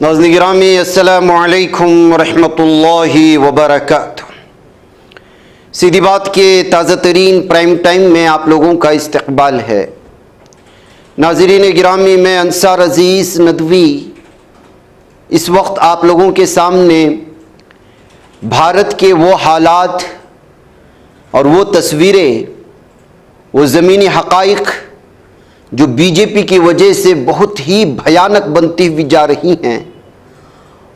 नाज़रीन गिरामी अस्सलामु अलैकुम रहमतुल्लाहि व बरकातुहू। सीधी बात के ताज़ा तरीन प्राइम टाइम में आप लोगों का इस्तकबाल है। नाज़रीन गिरामी, मैं अंसार अज़ीज़ नदवी इस वक्त आप लोगों के सामने भारत के वो हालात और वो तस्वीरें, वो ज़मीनी हक़ाइक़ जो बीजेपी की वजह से बहुत ही भयानक बनती हुई जा रही हैं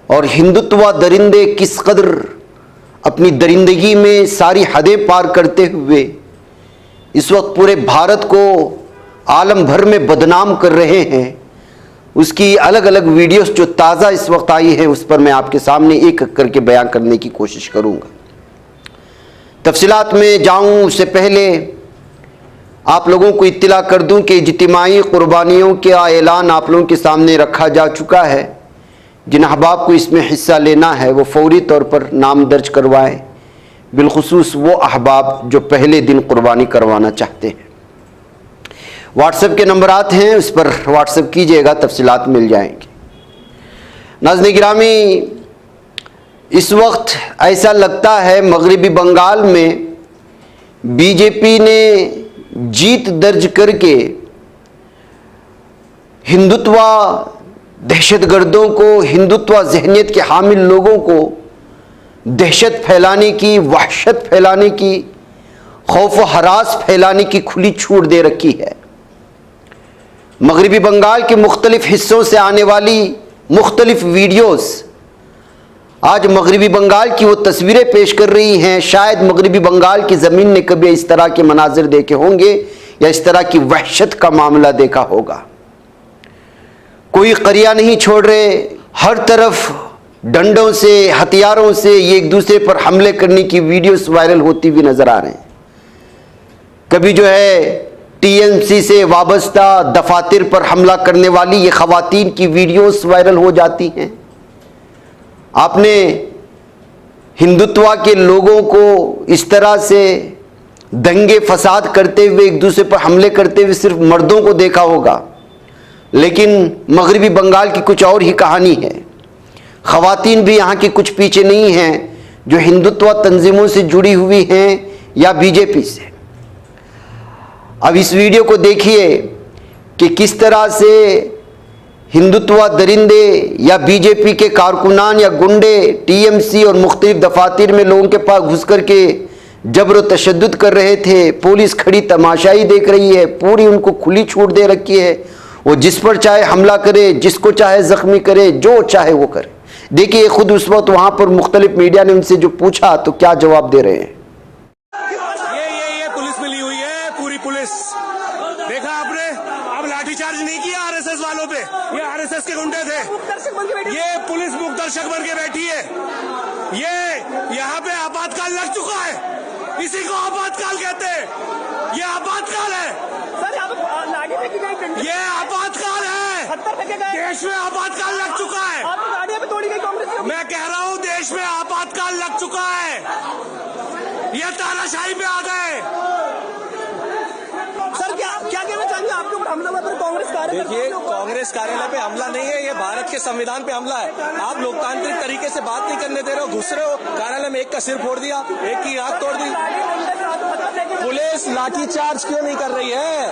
और हिंदुत्व दरिंदे किस कदर अपनी दरिंदगी में सारी हदें पार करते हुए इस वक्त पूरे भारत को आलम भर में बदनाम कर रहे हैं, उसकी अलग अलग वीडियोस जो ताज़ा इस वक्त आई हैं उस पर मैं आपके सामने एक करके बयान करने की कोशिश करूँगा। तफसीलात में जाऊँ उससे पहले आप लोगों को इत्तला कर दूं कि इज्तिमाई कुर्बानियों का ऐलान आप लोगों के सामने रखा जा चुका है। जिन अहबाब को इसमें हिस्सा लेना है वो फौरी तौर पर नाम दर्ज करवाएं, बिलखुसूस वो अहबाब जो पहले दिन कुर्बानी करवाना चाहते हैं। व्हाट्सएप के नंबरात हैं, उस पर व्हाट्सएप कीजिएगा, तफसीलात मिल जाएंगी। नाज़रीन गिरामी, इस वक्त ऐसा लगता है मगरिबी बंगाल में बीजेपी ने जीत दर्ज करके हिंदुत्व दहशतगर्दों को, हिंदुत्व जहनियत के हामिल लोगों को दहशत फैलाने की, वहशत फैलाने की, खौफ व हरास फैलाने की खुली छूट दे रखी है। मगरिबी बंगाल के मुख्तलिफ हिस्सों से आने वाली मुख्तलिफ वीडियोस आज मगरिबी बंगाल की वो तस्वीरें पेश कर रही हैं। शायद मगरिबी बंगाल की ज़मीन ने कभी इस तरह के मनाजिर देखे होंगे या इस तरह की वहशत का मामला देखा होगा। कोई करिया नहीं छोड़ रहे, हर तरफ डंडों से, हथियारों से ये एक दूसरे पर हमले करने की वीडियोस वायरल होती हुई नज़र आ रहे हैं। कभी जो है टीएमसी से वाबस्ता दफातर पर हमला करने वाली ये ख़वातीन की वीडियोस वायरल हो जाती हैं। आपने हिंदुत्व के लोगों को इस तरह से दंगे फसाद करते हुए, एक दूसरे पर हमले करते हुए सिर्फ मर्दों को देखा होगा, लेकिन मगरिबी बंगाल की कुछ और ही कहानी है। ख़वातीन भी यहाँ की कुछ पीछे नहीं हैं जो हिंदुत्व तंजीमों से जुड़ी हुई हैं या बीजेपी से। अब इस वीडियो को देखिए कि किस तरह से हिंदुत्व दरिंदे या बीजेपी के कारकुनान या गुंडे टीएमसी और मुख्तलिफ दफातर में लोगों के पास घुस कर के जबर व तशद्दुद कर रहे थे। पुलिस खड़ी तमाशाई देख रही है, पूरी उनको खुली छूट दे रखी है। वो जिस पर चाहे हमला करे, जिसको चाहे ज़ख्मी करे, जो चाहे वो करे। देखिए खुद उस वक्त वहाँ पर मुख्तलिफ मीडिया ने उनसे जो पूछा तो क्या जवाब दे रहे हैं। ये पुलिस मिली हुई है, पूरी पुलिस। देखा आपने, अब लाठीचार्ज नहीं किया आरएसएस वालों पे, ये आरएसएस के गुंडे थे। ये पुलिस मुखदर्शक बन के बैठी है। ये यहाँ पे आपातकाल लग चुका है, इसी को आपातकाल कहते हैं। ये आपातकाल है, ये आपातकाल है। देश में आपातकाल लग चुका है। मैं कह रहा हूँ देश में आपातकाल लग चुका है। ये तानाशाही पे आ गए। सर क्या कहना चाहेंगे आपके ऊपर हमला हुआ कांग्रेस कार्यालय? देखिए, कांग्रेस कार्यालय पे हमला नहीं है, ये भारत के संविधान पे हमला है। आप लोकतांत्रिक तरीके से बात नहीं करने दे रहे हो, घुस रहे हो कार्यालय में, एक का सिर फोड़ दिया, एक की आंख तोड़ दी। पुलिस लाठीचार्ज क्यों नहीं कर रही है?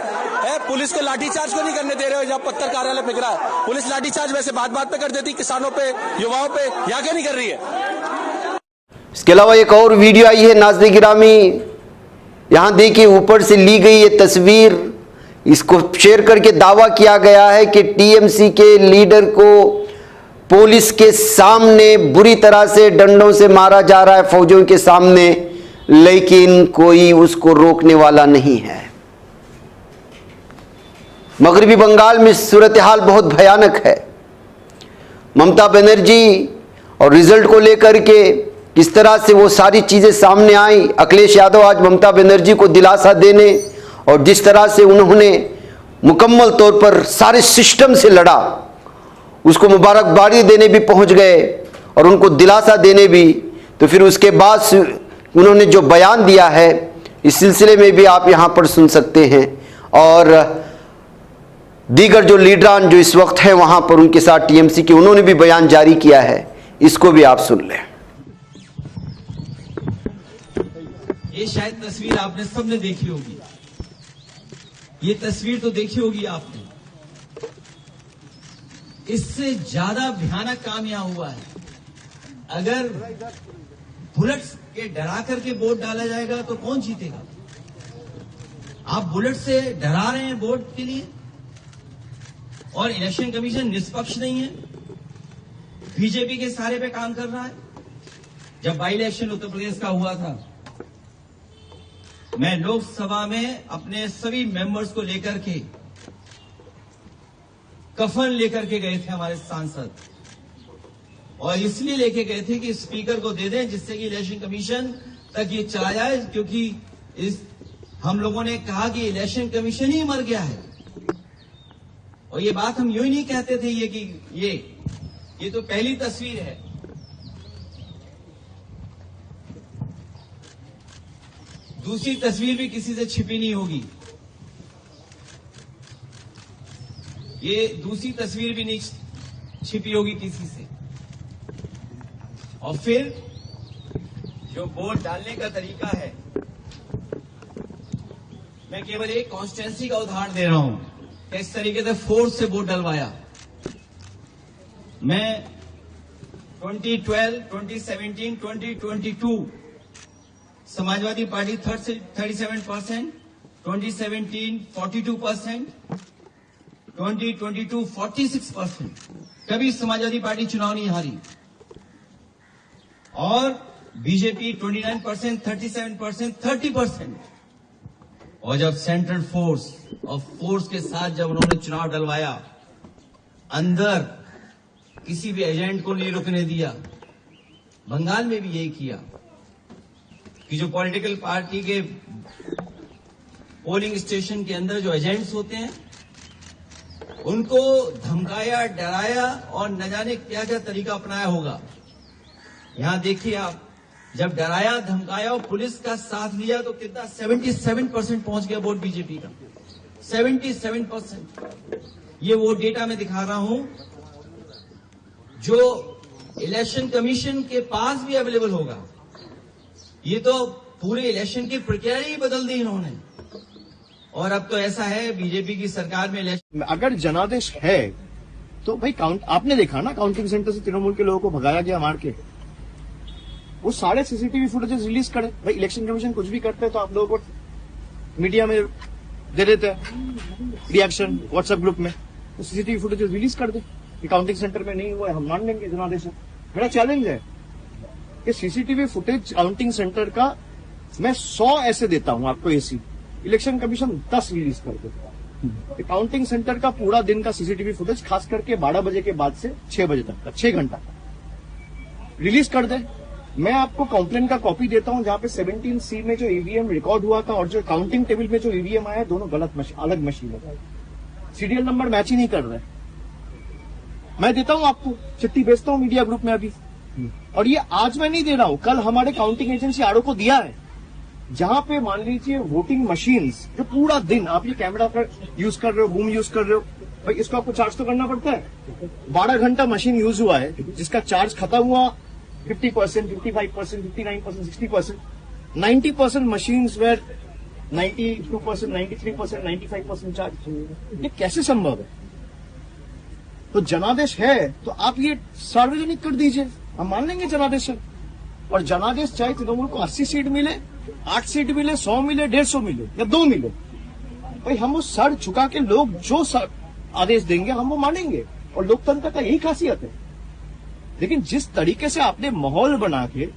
पुलिस को लाठीचार्ज क्यों नहीं करने दे रहे हो जब पत्थर कार्यालय पिघ रहा है? पुलिस लाठीचार्ज वैसे बात बात पे कर देती, किसानों पे, युवाओं पे, यहाँ क्यों नहीं कर रही है? इसके अलावा एक और वीडियो आई है नाज़रीन गिरामी, यहाँ देखिए ऊपर से ली गई ये तस्वीर, इसको शेयर करके दावा किया गया है कि टीएमसी के लीडर को पुलिस के सामने बुरी तरह से डंडों से मारा जा रहा है, फौजियों के सामने, लेकिन कोई उसको रोकने वाला नहीं है। मगरिबी बंगाल में सूरत हाल बहुत भयानक है। ममता बनर्जी और रिजल्ट को लेकर के किस तरह से वो सारी चीज़ें सामने आई। अखिलेश यादव आज ममता बनर्जी को दिलासा देने और जिस तरह से उन्होंने मुकम्मल तौर पर सारे सिस्टम से लड़ा, उसको मुबारकबादी देने भी पहुंच गए और उनको दिलासा देने भी। तो फिर उसके बाद उन्होंने जो बयान दिया है इस सिलसिले में भी आप यहाँ पर सुन सकते हैं। और दीगर जो लीडरान जो इस वक्त हैं वहां पर उनके साथ टीएमसी के, उन्होंने भी बयान जारी किया है, इसको भी आप सुन लें। ये शायद तस्वीर आपने सबने देखी होगी, ये तस्वीर तो देखी होगी आपने। इससे ज्यादा भयानक काम यहां हुआ है। अगर बुलेट्स के डरा करके वोट डाला जाएगा तो कौन जीतेगा? आप बुलेट से डरा रहे हैं वोट के लिए, और इलेक्शन कमीशन निष्पक्ष नहीं है, बीजेपी के सहारे पे काम कर रहा है। जब बाई इलेक्शन उत्तर प्रदेश का हुआ था, मैं लोकसभा में अपने सभी मेंबर्स को लेकर के, कफन लेकर के गए थे हमारे सांसद, और इसलिए लेके गए थे कि स्पीकर को दे दें जिससे कि इलेक्शन कमीशन तक ये चला जाए, क्योंकि हम लोगों ने कहा कि इलेक्शन कमीशन ही मर गया है। और ये बात हम यूं ही नहीं कहते थे ये तो पहली तस्वीर है। दूसरी तस्वीर भी किसी से छिपी नहीं होगी, ये दूसरी तस्वीर भी नहीं छिपी होगी किसी से। और फिर जो वोट डालने का तरीका है, मैं केवल एक कॉन्स्टिट्यूंसी का उदाहरण दे रहा हूं, इस तरीके से फोर्स से वोट डलवाया। मैं 2012, 2017, 2022 समाजवादी पार्टी 37%, 2017 42%, 2022 46%। कभी समाजवादी पार्टी चुनाव नहीं हारी। और बीजेपी 29%, 37%, 30%। और जब सेंट्रल फोर्स और फोर्स के साथ जब उन्होंने चुनाव डलवाया, अंदर किसी भी एजेंट को नहीं रुकने दिया। बंगाल में भी यही किया कि जो पॉलिटिकल पार्टी के पोलिंग स्टेशन के अंदर जो एजेंट्स होते हैं, उनको धमकाया, डराया और न जाने क्या क्या तरीका अपनाया होगा। यहां देखिए आप, जब डराया, धमकाया और पुलिस का साथ लिया तो कितना 77% पहुंच गया वोट बीजेपी का। 77%। ये वो डेटा मैं दिखा रहा हूं जो इलेक्शन कमीशन के पास भी अवेलेबल होगा। ये तो पूरे इलेक्शन की प्रक्रिया ही बदल दी इन्होंने। और अब तो ऐसा है बीजेपी की सरकार में इलेक्शन, अगर जनादेश है तो भाई आपने देखा ना, काउंटिंग सेंटर से तृणमूल के लोगों को भगाया गया मार के। वो सारे सीसीटीवी फुटेजेस रिलीज करे। भाई इलेक्शन कमीशन कुछ भी करते हैं तो आप लोगों को मीडिया में दे देते हैं रिएक्शन व्हाट्सएप ग्रुप में, तो सीसीटीवी फुटेजेस रिलीज कर दे कि काउंटिंग सेंटर में नहीं हुआ है, हम मान लेंगे जनादेश। मेरा चैलेंज है कि सीसीटीवी फुटेज काउंटिंग सेंटर का मैं 100 ऐसे देता हूं आपको एसी, इलेक्शन कमीशन 10 रिलीज कर देता। काउंटिंग सेंटर का पूरा दिन का सीसीटीवी फुटेज, खास करके 12 बजे के बाद से 6 बजे तक का 6 घंटा रिलीज कर दे। मैं आपको कंप्लेंट का कॉपी देता हूं जहां पे 17C में जो ईवीएम रिकॉर्ड हुआ था और जो काउंटिंग टेबल में जो ईवीएम आया, दोनों अलग मशीन है, सीरियल नंबर मैच ही नहीं कर रहे। मैं देता हूं आपको, चिट्ठी भेजता हूं मीडिया ग्रुप में अभी। और ये आज मैं नहीं दे रहा हूं, कल हमारे काउंटिंग एजेंसी आरओ को दिया है, जहां पे मान लीजिए वोटिंग मशीन्स जो पूरा दिन आप ये कैमरा पर यूज कर रहे हो, बूम यूज कर रहे हो, भाई इसको आपको चार्ज तो करना पड़ता है। 12 घंटा मशीन यूज हुआ है, जिसका चार्ज खत्म हुआ 50%, 55%, 59%, 60%, 90% मशीन्स वेर 92%, 93%, 95% चार्ज। ये कैसे संभव है? तो जनादेश है तो आप ये सार्वजनिक कर दीजिए, हम मान लेंगे जनादेश है। और जनादेश चाहे तृणमूल को 80 सीट मिले, 8 सीट मिले, 100 मिले, 150 मिले या 2 मिले, भाई हम वो सर झुका के लोग जो आदेश देंगे हम वो मानेंगे। और लोकतंत्र का यही खासियत है। लेकिन जिस तरीके से आपने माहौल बना के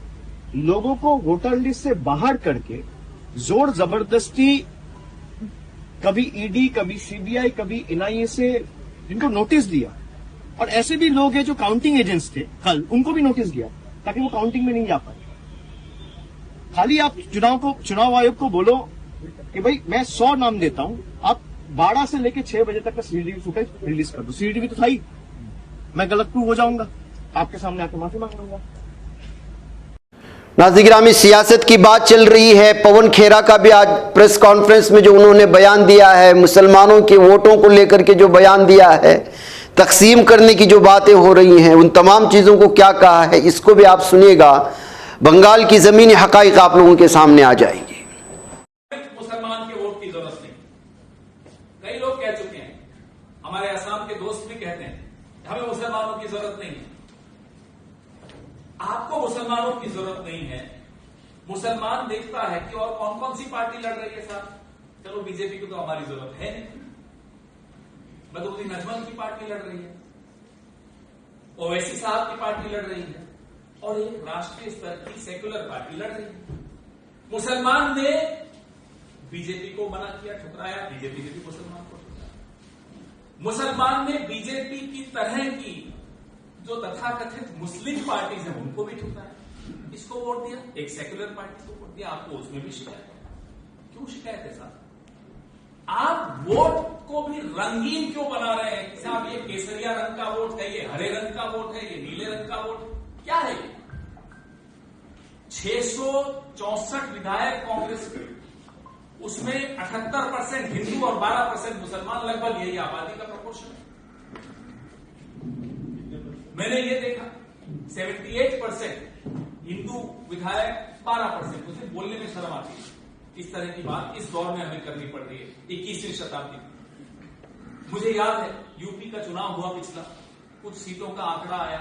लोगों को वोटर लिस्ट से बाहर करके जोर जबरदस्ती, कभी ईडी, कभी सीबीआई, कभी एनआईए से जिनको नोटिस दिया, और ऐसे भी लोग हैं जो काउंटिंग एजेंट्स थे कल, उनको भी नोटिस दिया ताकि वो काउंटिंग में नहीं जा पाए। खाली आप चुनाव आयोग को बोलो कि भाई मैं 100 नाम देता हूं, आप 12 से लेकर 6 बजे तक का सीसीटीवी फुटेज रिलीज कर दो। सीसीटीवी तो था ही, मैं गलत प्रूव हो जाऊंगा, आपके सामने आकर माफी मांग लूंगा। नाज़रीन गिरामी, सियासत की बात चल रही है। पवन खेरा का भी आज प्रेस कॉन्फ्रेंस में जो उन्होंने बयान दिया है, मुसलमानों के वोटों को लेकर के जो बयान दिया है, तकसीम करने की जो बातें हो रही हैं, उन तमाम चीज़ों को क्या कहा है, इसको भी आप सुनिएगा। बंगाल की ज़मीनी हक़ाइक़ आप लोगों के सामने आ जाएंगे। मुसलमान के वोट की जरूरत नहीं। कई लोग कह चुके हैं, हमारे असम के दोस्त भी कहते हैं हमें मुसलमानों की जरूरत नहीं है। आपको मुसलमानों की जरूरत नहीं है। मुसलमान देखता है कि और कौन कौन सी पार्टी लड़ रही है साहब, चलो बीजेपी को तो हमारी जरूरत है नहीं, बदरुद्दीन अजमल की पार्टी लड़ रही है, ओवैसी साहब की पार्टी लड़ रही है, और एक राष्ट्रीय स्तर की सेकुलर पार्टी लड़ रही है। मुसलमान ने बीजेपी को मना किया, ठुकराया, बीजेपी ने भी मुसलमान को ठुकराया। मुसलमान ने बीजेपी की तरह की जो तथाकथित मुस्लिम पार्टीज हैं उनको भी ठुकराया, इसको वोट दिया, एक सेकुलर पार्टी को वोट दिया। आपको उसमें भी शिकायत है। क्यों शिकायत है साहब? आप वोट को भी रंगीन क्यों बना रहे हैं कि साहब ये केसरिया रंग का वोट है, ये हरे रंग का वोट है, ये नीले रंग का वोट क्या है? 664 विधायक कांग्रेस के, उसमें 78% हिंदू और 12% मुसलमान, लगभग यही आबादी का प्रोपोर्शन है। मैंने ये देखा 78% हिंदू विधायक, 12%। मुझे बोलने में शर्म आती है, इस तरह की बात इस दौर में हमें करनी पड़ रही है 21वीं शताब्दी में। मुझे याद है यूपी का चुनाव हुआ पिछला, कुछ सीटों का आंकड़ा आया,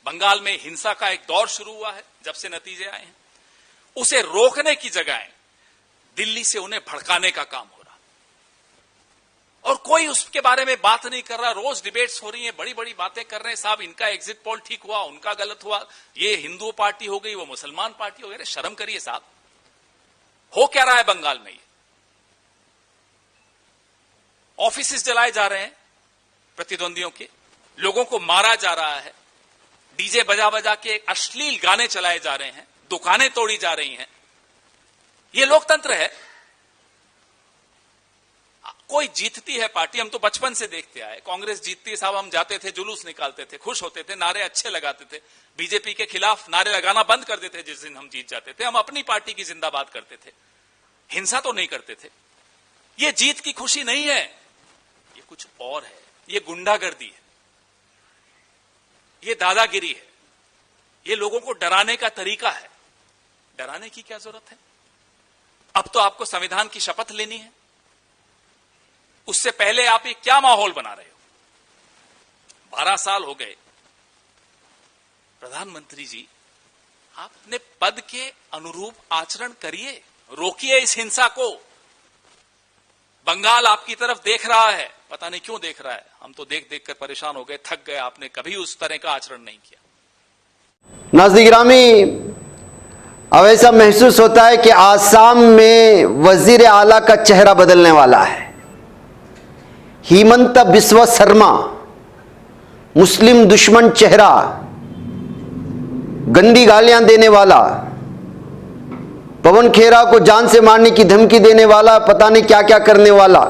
बंगाल में हिंसा का एक दौर शुरू हुआ है जब से नतीजे आए हैं। उसे रोकने की जगह दिल्ली से उन्हें भड़काने का काम हो रहा, और कोई उसके बारे में बात नहीं कर रहा। रोज डिबेट्स हो रही हैं, बड़ी बड़ी बातें कर रहे हैं, साहब इनका एग्जिट पोल ठीक हुआ, उनका गलत हुआ, ये हिंदू पार्टी हो गई, वो मुसलमान पार्टी हो गई। शर्म करिए साहब, हो क्या रहा है बंगाल में? ये ऑफिसेस जलाए जा रहे हैं प्रतिद्वंदियों के, लोगों को मारा जा रहा है, डीजे बजा बजा के अश्लील गाने चलाए जा रहे हैं, दुकानें तोड़ी जा रही हैं। ये लोकतंत्र है? कोई जीतती है पार्टी, हम तो बचपन से देखते आए, कांग्रेस जीतती है साहब, हम जाते थे, जुलूस निकालते थे, खुश होते थे, नारे अच्छे लगाते थे, बीजेपी के खिलाफ नारे लगाना बंद कर देते जिस दिन हम जीत जाते थे। हम अपनी पार्टी की जिंदाबाद करते थे, हिंसा तो नहीं करते थे। ये जीत की खुशी नहीं है, ये कुछ और है। ये गुंडागर्दी है, ये दादागिरी है, ये लोगों को डराने का तरीका है। डराने की क्या जरूरत है? अब तो आपको संविधान की शपथ लेनी है, उससे पहले आप ये क्या माहौल बना रहे हो? 12 साल हो गए प्रधानमंत्री जी, आप अपने पद के अनुरूप आचरण करिए, रोकिए इस हिंसा को। बंगाल आपकी तरफ देख रहा है, पता नहीं क्यों देख रहा है, हम तो देख देख कर परेशान हो गए, थक गए। आपने कभी उस तरह का आचरण नहीं किया। नाज़रीन गिरामी, अब ऐसा महसूस होता है कि आसाम में वजीर आला का चेहरा बदलने वाला है। हिमंता बिस्वा शर्मा, मुस्लिम दुश्मन चेहरा, गंदी गालियां देने वाला, पवन खेरा को जान से मारने की धमकी देने वाला, पता नहीं क्या क्या करने वाला,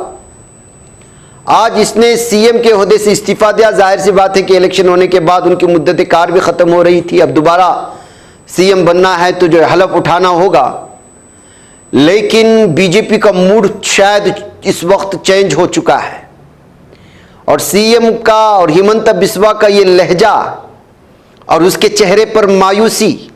आज इसने सीएम के ओहदे से इस्तीफा दिया। जाहिर सी बात है कि इलेक्शन होने के बाद उनकी मुद्दत कार भी खत्म हो रही थी, अब दोबारा सीएम बनना है तो जो हलफ उठाना होगा। लेकिन बीजेपी का मूड शायद इस वक्त चेंज हो चुका है, और सीएम का और हिमंता बिस्वा का ये लहजा और उसके चेहरे पर मायूसी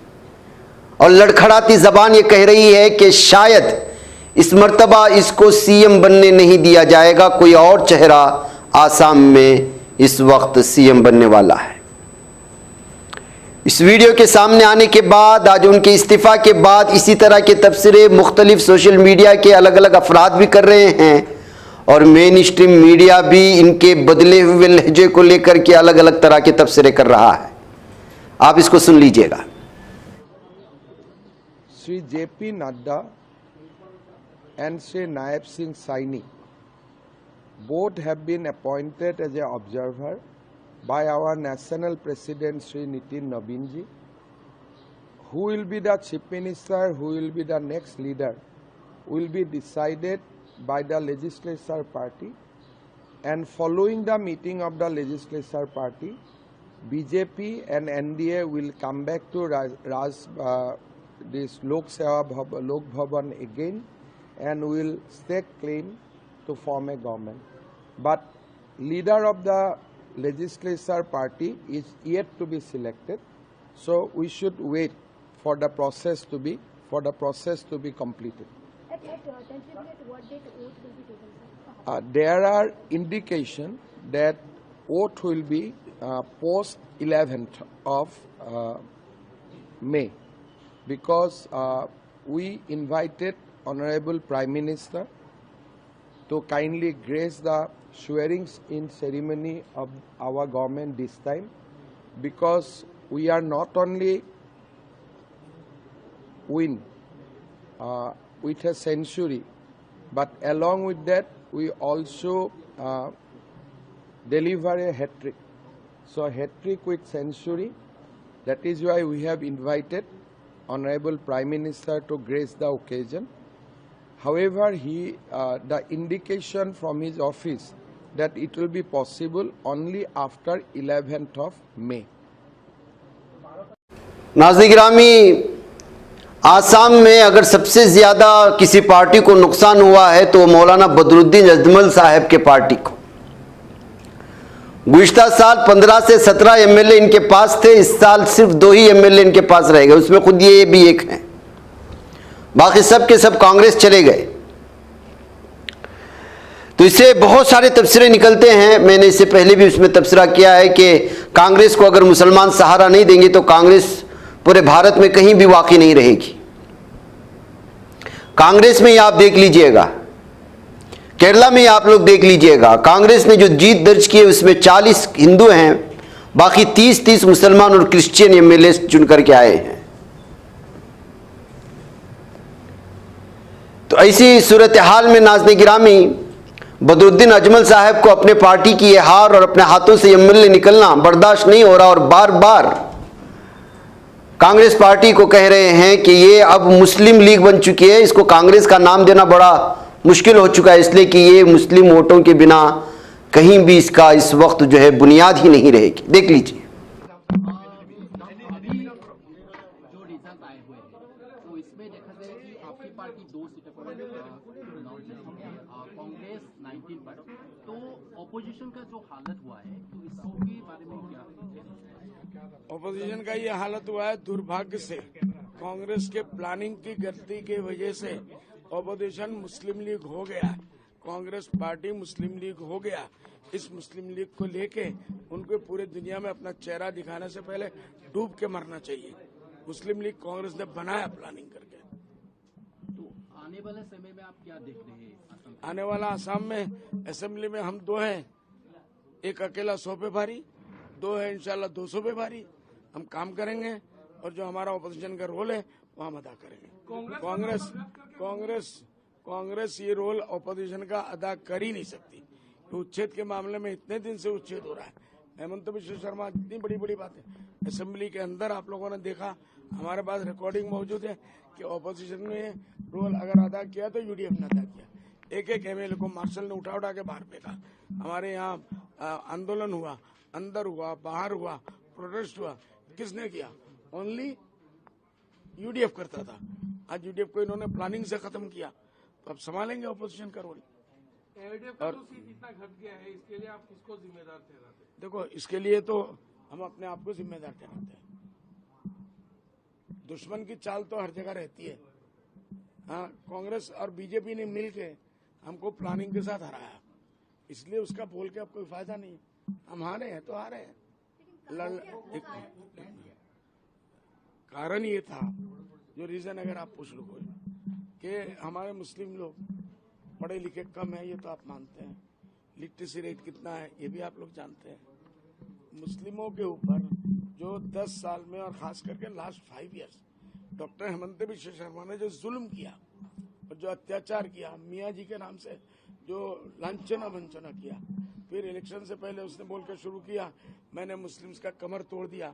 और लड़खड़ाती जबान ये कह रही है कि शायद इस मर्तबा इसको सीएम बनने नहीं दिया जाएगा। कोई और चेहरा आसाम में इस वक्त सीएम बनने वाला है। इस वीडियो के सामने आने के बाद, आज उनके इस्तीफा के बाद, इसी तरह के तबसरे मुख्तलिफ सोशल मीडिया के अलग अलग अफराद भी कर रहे हैं, और मेन स्ट्रीम मीडिया भी इनके बदले हुए लहजे को लेकर के अलग अलग तरह के तबसरे कर रहा है। आप इसको सुन लीजिएगा। Shri JP Nadda and Sri Naib Singh Saini both have been appointed as an observer by our national president Sri Nitin Nabinji. Who will be the chief minister, who will be the next leader, will be decided by the legislature party, and following the meeting of the legislature party, BJP and NDA will come back to this Lok Bhavan again, and will stake claim to form a government. But leader of the legislature party is yet to be selected, so we should wait for the process to be completed. What date oath will be taken, sir? There are indications that oath will be post 11th of May, because we invited Honorable Prime Minister to kindly grace the swearing-in ceremony of our government this time, because we are not only win with a century, but along with that we also deliver a hat-trick. So a hat-trick with century, that is why we have invited Honorable Prime Minister to grace the occasion. However, the indication from his office that it will be possible only after 11th of May. नाज़रीन गिरामी, आसाम में अगर सबसे ज़्यादा किसी party को नुकसान हुआ है तो मौलाना बदरुद्दीन अजमल साहब के पार्टी को। गुज़िश्ता साल 15 से 17 एमएलए इनके पास थे, इस साल सिर्फ 2 ही एमएलए इनके पास रह गए, उसमें खुद ये भी एक हैं, बाकी सब के सब कांग्रेस चले गए। तो इससे बहुत सारे तबसरे निकलते हैं। मैंने इससे पहले भी उसमें तबसरा किया है कि कांग्रेस को अगर मुसलमान सहारा नहीं देंगे तो कांग्रेस पूरे भारत में कहीं भी वाक़ई नहीं रहेगी। कांग्रेस में ही आप देख लीजिएगा, केरला में ही आप लोग देख लीजिएगा, कांग्रेस ने जो जीत दर्ज की है उसमें 40 हिंदू हैं, बाकी 30 मुसलमान और क्रिश्चियन एमएलए चुन करके आए हैं। तो ऐसी सूरत हाल में नाज़रीन गिरामी, बदरुद्दीन अजमल साहब को अपने पार्टी की ये हार और अपने हाथों से एमएलए निकलना बर्दाश्त नहीं हो रहा, और बार बार कांग्रेस पार्टी को कह रहे हैं कि ये अब मुस्लिम लीग बन चुकी है, इसको कांग्रेस का नाम देना बड़ा मुश्किल हो चुका है, इसलिए कि ये मुस्लिम वोटों के बिना कहीं भी इसका इस वक्त जो है बुनियाद ही नहीं रहेगी। देख लीजिए। अभी जो रिजल्ट आए हुए हैं तो इसमें देखा जाए कि आपकी पार्टी 2 सीटों पर कांग्रेस 19 पर, तो ऑपोजिशन का जो हालत हुआ है तो इसके बारे में क्या? ऑपोजिशन का ये हालत हुआ है दुर्भाग्य से, कांग्रेस के प्लानिंग की गलती की वजह से ऑपोजिशन मुस्लिम लीग हो गया, कांग्रेस पार्टी मुस्लिम लीग हो गया। इस मुस्लिम लीग को लेके उनको पूरे दुनिया में अपना चेहरा दिखाने से पहले डूब के मरना चाहिए। मुस्लिम लीग कांग्रेस ने बनाया प्लानिंग करके। तो आने वाले समय में आप क्या देख रहे हैं? आने वाला आसाम में असेंबली में हम 2 हैं, एक अकेला 100 पे भारी, 2 है इंशाल्लाह 200 पे भारी। हम काम करेंगे और जो हमारा ऑपोजिशन का रोल है वो हम अदा करेंगे। कांग्रेस ये रोल ऑपोजिशन का अदा कर ही नहीं सकती। तो उच्छेद के मामले में इतने दिन से उच्छेद हो रहा है, हेमंत बिश्व शर्मा, इतनी बड़ी बड़ी बातें असेंबली के अंदर आप लोगों ने देखा, हमारे पास रिकॉर्डिंग मौजूद है कि ऑपोजिशन में रोल अगर अदा किया तो यूडीएफ ने अदा किया। एक एमएलए को मार्शल ने उठा के बाहर फेंका। हमारे यहाँ आंदोलन हुआ, अंदर हुआ, बाहर हुआ, प्रोटेस्ट हुआ, किसने किया? ओनली यूडीएफ करता था। आज यूडीएफ को इन्होंने प्लानिंग से खत्म किया, तो अब संभालेंगे ऑपोजिशन का रोल। और इतना घट गया है, इसके लिए आप किसको जिम्मेदार ठहराते हैं? देखो, इसके लिए तो हम अपने आप को जिम्मेदार ठहराते हैं। दुश्मन की चाल तो हर जगह रहती है। हाँ, कांग्रेस और बीजेपी ने मिलके हमको प्लानिंग के साथ हराया, इसलिए उसका बोल के अब कोई फायदा नहीं। हम हारे हैं तो हारे हैं। कारण ये था, जो रीजन अगर आप पूछ लो कि हमारे मुस्लिम लोग पढ़े लिखे कम है, ये तो आप मानते हैं। लिटरेसी रेट कितना है ये भी आप लोग जानते हैं। मुस्लिमों के ऊपर जो 10 साल में और खास करके last 5 years doctor Hemant Biswa Sharma ने जो जुल्म किया और जो अत्याचार किया, मियाँ जी के नाम से जो लांछना वंचना किया, फिर इलेक्शन से पहले उसने बोल के शुरू किया मैंने मुस्लिम्स का कमर तोड़ दिया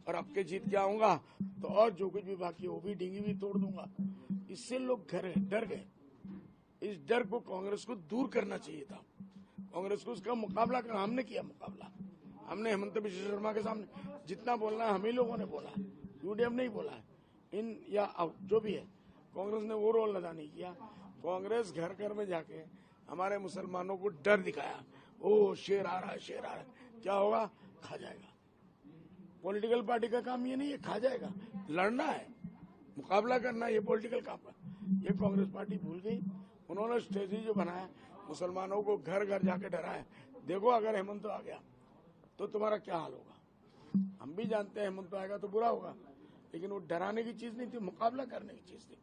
और आपके जीत के आऊंगा तो और जो कुछ भी बाकी है वो भी डींगी भी तोड़ दूंगा। इससे लोग डर गए। इस डर को कांग्रेस को दूर करना चाहिए था। कांग्रेस को उसका मुकाबला करना, हमने किया मुकाबला। हमने हेमंत बिश्व शर्मा के सामने जितना बोलना है हम ही लोगों ने बोला है, यूडीएफ नहीं बोला है। इन या जो भी है, कांग्रेस ने वो रोल अदा नहीं किया। कांग्रेस घर घर में जाके हमारे मुसलमानों को डर दिखाया, ओ शेर आ रहा है, शेर आ रहा है, क्या होगा, खा जाएगा। पॉलिटिकल पार्टी का काम ये नहीं है खा जाएगा, लड़ना है, मुकाबला करना है, ये पॉलिटिकल काम है। ये कांग्रेस पार्टी भूल गई। उन्होंने स्ट्रेटेजी जो बनाया, मुसलमानों को घर घर जाके डराया, देखो अगर हेमंत आ गया तो तुम्हारा क्या हाल होगा। हम भी जानते हैं हेमंत आएगा तो बुरा होगा, लेकिन वो डराने की चीज नहीं थी, मुकाबला करने की चीज थी।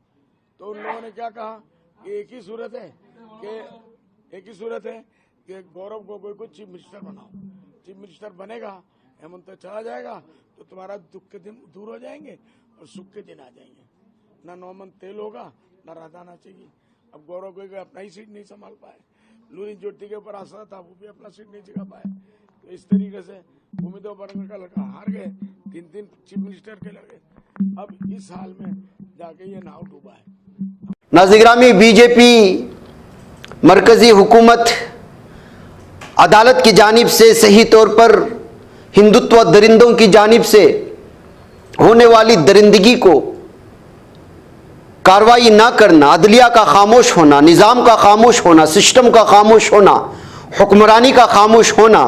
तो उन लोगों ने क्या कहा कि एक ही सूरत है कि गौरव गोगोई को चीफ मिनिस्टर बनाओ। चीफ मिनिस्टर बनेगा, हेमंत चला जाएगा तो तुम्हारा दुख के दिन दूर हो जाएंगे और सुख के दिन आ जाएंगे। ना नौमन तेल होगा, ना राधा नाचेगी। अब गौरव गोगोई अपना ही सीट नहीं संभाल पाए, लूरी ज्योति के ऊपर आशा था, वो भी अपना सीट नहीं जगा पाए। तो इस तरीके से उम्मीदों पर का लड़का हार गए, 3 चीफ मिनिस्टर के लगे। अब इस हाल में जाके ये नाव डूबा है। नाज़िर-ए-गिरामी, बीजेपी मरकजी हुकूमत अदालत की जानिब से सही तौर पर हिंदुत्व दरिंदों की जानिब से होने वाली दरिंदगी को कार्रवाई ना करना, अदलिया का खामोश होना, निज़ाम का खामोश होना, सिस्टम का खामोश होना, हुक्मरानी का खामोश होना,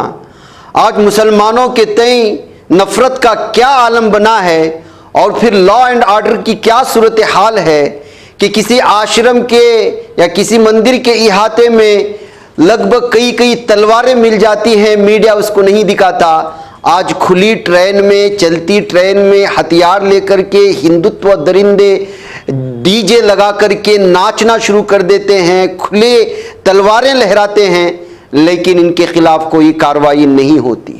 आज मुसलमानों के तय नफरत का क्या आलम बना है और फिर लॉ एंड ऑर्डर की क्या सूरत हाल है कि किसी आश्रम के या किसी मंदिर के इहाते में लगभग कई तलवारें मिल जाती हैं, मीडिया उसको नहीं दिखाता। आज खुली ट्रेन में, चलती ट्रेन में हथियार लेकर के हिंदुत्व दरिंदे डीजे लगा करके नाचना शुरू कर देते हैं, खुले तलवारें लहराते हैं, लेकिन इनके खिलाफ कोई कार्रवाई नहीं होती।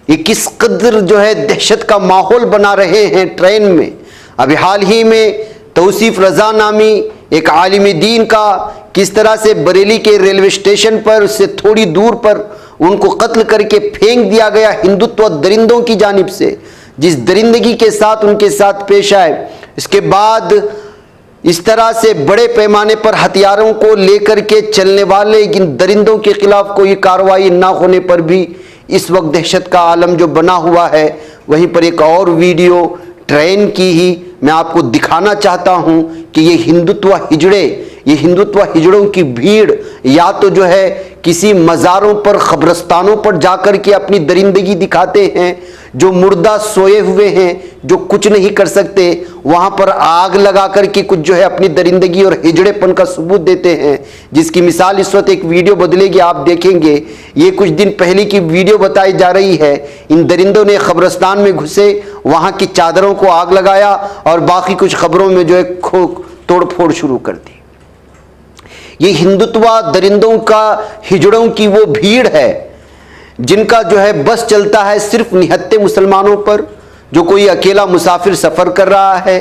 ये किस कदर जो है दहशत का माहौल बना रहे हैं ट्रेन में। अभी हाल ही में तौसीफ रजा नामी एक आलिम दीन का किस तरह से बरेली के रेलवे स्टेशन पर, उससे थोड़ी दूर पर उनको कत्ल करके फेंक दिया गया हिंदुत्व दरिंदों की जानिब से, जिस दरिंदगी के साथ उनके साथ पेश आए। इसके बाद इस तरह से बड़े पैमाने पर हथियारों को लेकर के चलने वाले इन दरिंदों के खिलाफ कोई कार्रवाई ना होने पर भी इस वक्त दहशत का आलम जो बना हुआ है। वहीं पर एक और वीडियो ट्रेन की ही मैं आपको दिखाना चाहता हूं कि ये हिंदुत्व हिजड़ों की भीड़ या तो जो है किसी मज़ारों पर, ख़ब्रस्तानों पर जाकर के अपनी दरिंदगी दिखाते हैं, जो मुर्दा सोए हुए हैं, जो कुछ नहीं कर सकते, वहां पर आग लगा करके कुछ जो है अपनी दरिंदगी और हिजड़ेपन का सबूत देते हैं, जिसकी मिसाल इस वक्त एक वीडियो बदलेगी, आप देखेंगे। ये कुछ दिन पहले की वीडियो बताई जा रही है। इन दरिंदों ने ख़ब्रस्तान में घुसे, वहां की चादरों को आग लगाया और बाकी कुछ खबरों में जो है तोड़फोड़ शुरू कर दी। ये हिंदुत्व दरिंदों का हिजड़ों की वो भीड़ है जिनका जो है बस चलता है सिर्फ निहत्ते मुसलमानों पर। जो कोई अकेला मुसाफिर सफ़र कर रहा है,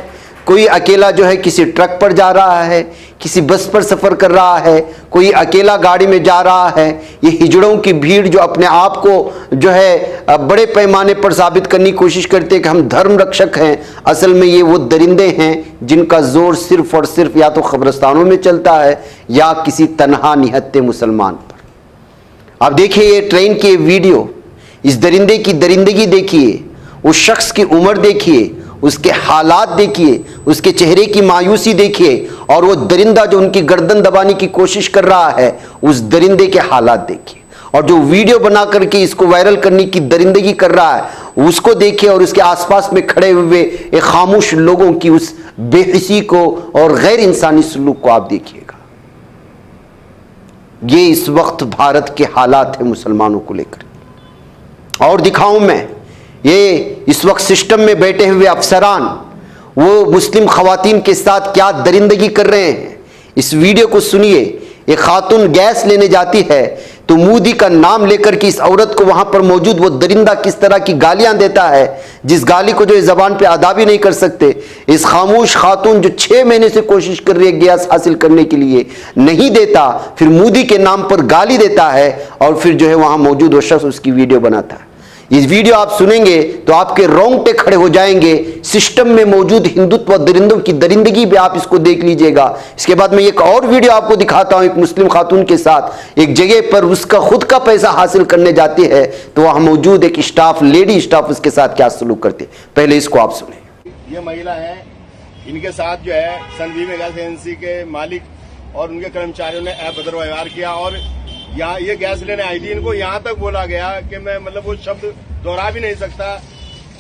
कोई अकेला जो है किसी ट्रक पर जा रहा है, किसी बस पर सफ़र कर रहा है, कोई अकेला गाड़ी में जा रहा है। ये हिजड़ों की भीड़ जो अपने आप को जो है बड़े पैमाने पर साबित करने की कोशिश करते हैं कि हम धर्म रक्षक हैं, असल में ये वो दरिंदे हैं जिनका जोर सिर्फ और सिर्फ या तो क़ब्रिस्तानों में चलता है या किसी तनहा निहत्ते मुसलमान पर। आप देखिए ये ट्रेन की वीडियो, इस दरिंदे की दरिंदगी देखिए, उस शख्स की उम्र देखिए, उसके हालात देखिए, उसके चेहरे की मायूसी देखिए, और वो दरिंदा जो उनकी गर्दन दबाने की कोशिश कर रहा है, उस दरिंदे के हालात देखिए। और जो वीडियो बना करके इसको वायरल करने की दरिंदगी कर रहा है उसको देखिए, और उसके आसपास में खड़े हुए एक खामोश लोगों की उस बेहिसी को और गैर इंसानी सलूक को आप देखिएगा। ये इस वक्त भारत के हालात है मुसलमानों को लेकर। और दिखाऊं मैं, ये इस वक्त सिस्टम में बैठे हुए अफसरान वो मुस्लिम खवातीन के साथ क्या दरिंदगी कर रहे हैं। इस वीडियो को सुनिए। एक खातून गैस लेने जाती है तो मोदी का नाम लेकर के इस औरत को वहां पर मौजूद वो दरिंदा किस तरह की गालियां देता है, जिस गाली को जो इस जबान पे अदा भी नहीं कर सकते। इस खामोश खातून जो 6 महीने से कोशिश कर रही है गैस हासिल करने के लिए, नहीं देता, फिर मोदी के नाम पर गाली देता है और फिर जो है वहां मौजूद वो शख्स उसकी वीडियो बनाता है। इस वीडियो आप सुनेंगे तो आपके रोंगटे खड़े हो जाएंगे। सिस्टम में मौजूद हिंदुत्व दरिंदों की दरिंदगी भी आप इसको देख लीजिएगा। इसके बाद मैं एक और वीडियो आपको दिखाता हूं, एक मुस्लिम खातून के साथ एक जगह पर उसका खुद का पैसा हासिल करने जाती है तो वहां मौजूद एक स्टाफ, लेडी स्टाफ उसके साथ क्या सलूक करते। पहले इसको आप सुने। ये महिला है, इनके साथ जो है सनवी में गैस एजेंसी के मालिक और उनके कर्मचारियों ने अभद्र व्यवहार किया और यहाँ ये गैस लेने आई थी। इनको यहाँ तक बोला गया कि मैं मतलब वो शब्द दोहरा भी नहीं सकता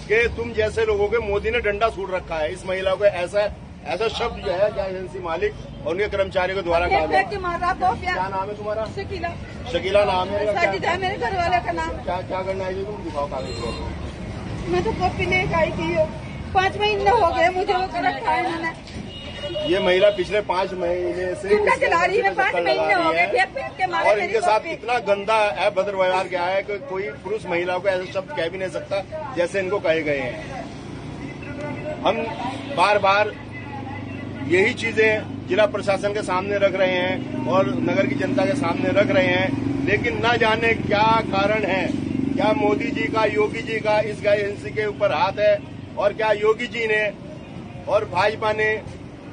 कि तुम जैसे लोगों के मोदी ने डंडा सूट रखा है। इस महिला को ऐसा शब्द जो है गैस एजेंसी मालिक और उनके कर्मचारियों के द्वारा कहा गया। क्या नाम है तुम्हारा? शकीला नाम है। मेरे घर वाले का नाम। क्या करना है तुम? दिखाओ कागज। मैं तो कॉपी नहीं खाई थी। 5 महीने हो गए मुझे वो कर रखा है इन्होंने। ये महिला पिछले 5 महीने से चला रही है। 5 महीने हो गए और इनके साथ इतना गंदा अभद्र व्यवहार किया है कि कोई पुरुष महिला को ऐसे शब्द कह भी नहीं सकता जैसे इनको कहे गए हैं। हम बार बार यही चीजें जिला प्रशासन के सामने रख रहे हैं और नगर की जनता के सामने रख रहे हैं, लेकिन न जाने क्या कारण है। क्या मोदी जी का, योगी जी का इस गैस एजेंसी के ऊपर हाथ है और क्या योगी जी ने और भाजपा ने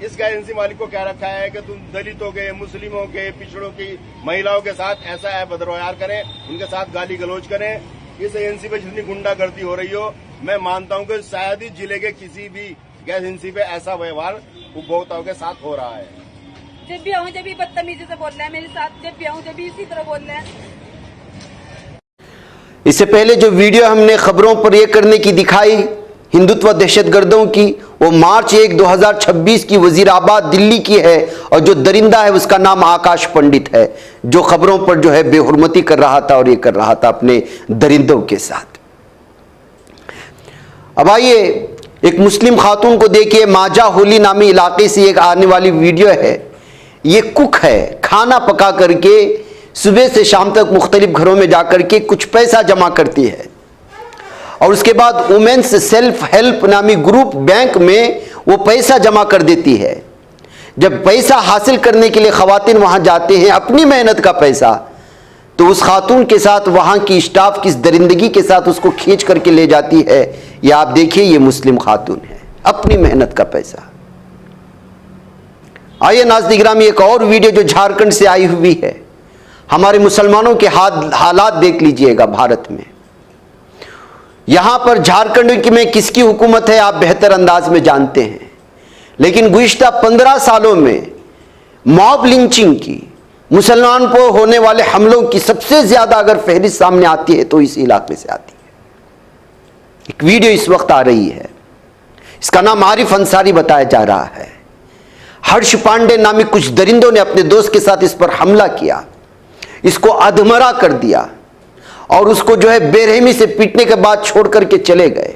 इस गैस एजेंसी मालिक को क्या रखा है कि तुम दलितों के, मुस्लिमों के, पिछड़ों की महिलाओं के साथ ऐसा अभद्र व्यवहार करें, उनके साथ गाली गलौज करें। इस एजेंसी पे जितनी गुंडागर्दी हो रही हो, मैं मानता हूं कि शायद ही जिले के किसी भी गैस एजेंसी पे ऐसा व्यवहार उपभोक्ताओं के साथ हो रहा है। जब भी आऊँ जब भी बदतमीजी से बोल रहे हैं मेरे साथ, जब भी आऊँ जब भी इसी तरह बोल रहे हैं। इससे पहले जो वीडियो हमने खबरों पर यह करने की दिखाई हिंदुत्व दहशतगर्दों की, वो मार्च 1, 2026 की वजीराबाद दिल्ली की है और जो दरिंदा है उसका नाम आकाश पंडित है, जो खबरों पर जो है बेहुरमती कर रहा था और ये कर रहा था अपने दरिंदों के साथ। अब आइए एक मुस्लिम खातून को देखिए। माजा होली नामी इलाके से एक आने वाली वीडियो है। ये कुक है, खाना पका करके सुबह से शाम तक मुख्तलिफ घरों में जाकर के कुछ पैसा जमा करती है और उसके बाद वुमेन्स सेल्फ हेल्प नामी ग्रुप बैंक में वो पैसा जमा कर देती है। जब पैसा हासिल करने के लिए खवातीन वहां जाते हैं, अपनी मेहनत का पैसा, तो उस खातून के साथ वहां की स्टाफ किस दरिंदगी के साथ उसको खींच करके ले जाती है। ये आप देखिए, ये मुस्लिम खातून है, अपनी मेहनत का पैसा। आइए नाज़रीन गिरामी, एक और वीडियो जो झारखंड से आई हुई है। हमारे मुसलमानों के हालात देख लीजिएगा भारत में। यहां पर झारखंड में किसकी हुकूमत है आप बेहतर अंदाज में जानते हैं, लेकिन गुज़िश्ता 15 सालों में मॉब लिंचिंग की, मुसलमान पर होने वाले हमलों की सबसे ज्यादा अगर फहरिस्त सामने आती है तो इस इलाके से आती है। एक वीडियो इस वक्त आ रही है, इसका नाम आरिफ अंसारी बताया जा रहा है। हर्ष पांडे नामी कुछ दरिंदों ने अपने दोस्त के साथ इस पर हमला किया, इसको अधमरा कर दिया और उसको जो है बेरहमी से पीटने के बाद छोड़ करके चले गए।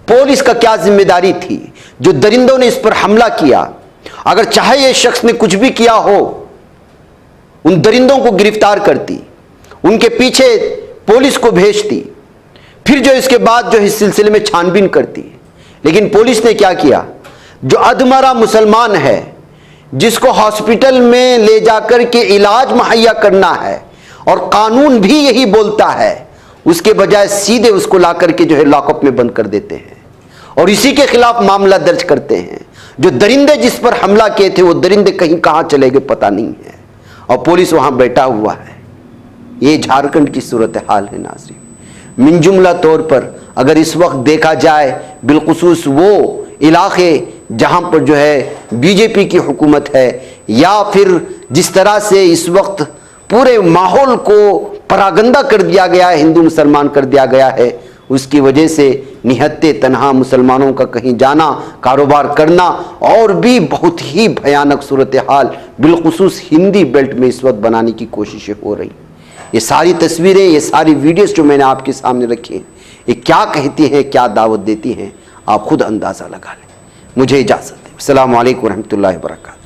पुलिस का क्या जिम्मेदारी थी? जो दरिंदों ने इस पर हमला किया, अगर चाहे ये शख्स ने कुछ भी किया हो, उन दरिंदों को गिरफ्तार करती, उनके पीछे पुलिस को भेजती, फिर जो इसके बाद जो इस सिलसिले में छानबीन करती। लेकिन पुलिस ने क्या किया? जो अधमरा मुसलमान है, जिसको हॉस्पिटल में ले जाकर के इलाज मुहैया करना है और कानून भी यही बोलता है, उसके बजाय सीधे उसको ला करके जो है लॉकअप में बंद कर देते हैं और इसी के खिलाफ मामला दर्ज करते हैं। जो दरिंदे जिस पर हमला किए थे वो दरिंदे कहीं कहां चले गए पता नहीं है और पुलिस वहां बैठा हुआ है। ये झारखंड की सूरत हाल है नाज़रीन। मिन जुमला तौर पर अगर इस वक्त देखा जाए, बिलखुसूस वो इलाके जहां पर जो है बीजेपी की हुकूमत है, या फिर जिस तरह से इस वक्त पूरे माहौल को परागंदा कर दिया गया है, हिंदू मुसलमान कर दिया गया है, उसकी वजह से निहत्ते तन्हा मुसलमानों का कहीं जाना, कारोबार करना और भी बहुत ही भयानक सूरत हाल बिलखुसूस हिंदी बेल्ट में इस वक्त बनाने की कोशिशें हो रही। ये सारी तस्वीरें, ये सारी वीडियोस जो मैंने आपके सामने रखी हैं, ये क्या कहती हैं, क्या दावत देती हैं, आप खुद अंदाज़ा लगा लें। मुझे इजाज़त दें। अस्सलामु अलैकुम रहमतुल्लाहि व बरकातहू।